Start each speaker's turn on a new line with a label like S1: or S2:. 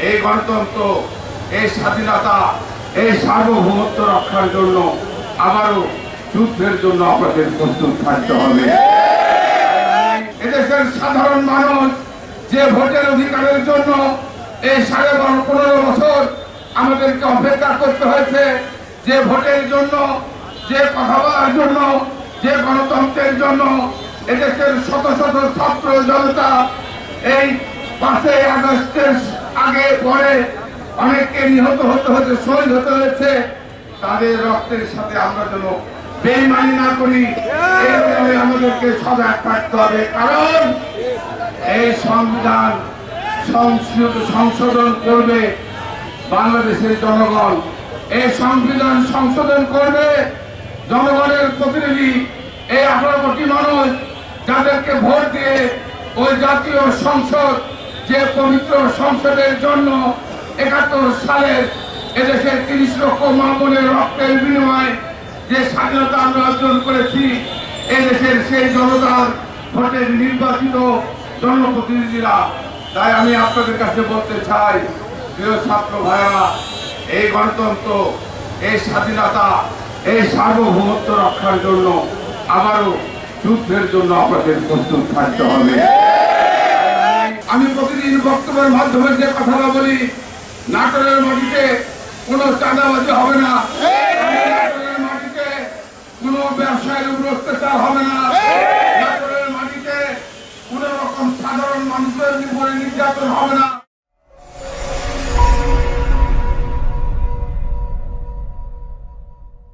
S1: এই গণতন্ত্র, এই স্বাধীনতা, এই সার্বভৌমত্ব রক্ষার জন্য আবারও যুদ্ধের জন্য আপনাদের প্রস্তুত থাকতে হবে। এদেশের সাধারণ মানুষ যে ভোটের অধিকারের জন্য এই 15 বছর আমাদেরকে অপেক্ষা করতে হয়েছে, যে ভোটের জন্য, যে কথা বলার জন্য, যে গণতন্ত্রের জন্য এদেশের শত শত ছাত্র জনতা এই 5ই আগস্টের আগে পরে অনেককে নিহত হতে হয়েছে, শহীদ হতে হয়েছে, তাদের রক্তের সাথে আমরা যেন বেইমানি না করি, এইভাবে আমাদেরকে সজাগ থাকতে হবে। কারণ এই সংবিধান সংশোধন করবে বাংলাদেশের জনগণ, এই সংবিধান সংশোধন করবে জনগণের প্রতিনিধি, এই 18 কোটি মানুষ যাদেরকে ভোট দিয়ে ওই জাতীয় সংসদ, যে পবিত্র সংসদের জন্য 71 সালের এদেশের 30 লক্ষ মা বোনের রক্তের বিনিময়ে যে স্বাধীনতা আমরা অর্জন করেছি, এদেশের সেই জনতার ভোটের নির্বাচিত জনপ্রতিনিধিরা। তাই আমি আপনাদের কাছে বলতে চাই, প্রিয় ছাত্র ভাইরা, এই গণতন্ত্র, এই স্বাধীনতা, এই সার্বভৌমত্ব রক্ষার জন্য আবারও যুদ্ধের জন্য আপনাদের প্রস্তুত থাকতে হবে। আমি প্রতিদিন বক্তব্যের মাধ্যমে যে কথাটা বলি, নাটোরের মাটিতে কোনো চাঁদাবাজি হবে না, নাটোরের মাটিতে কোনো ব্যবসায়ের উপর অত্যাচার হবে না, নাটোরের মাটিতে কোন রকম সাধারণ মানুষের উপরে নির্যাতন হবে না,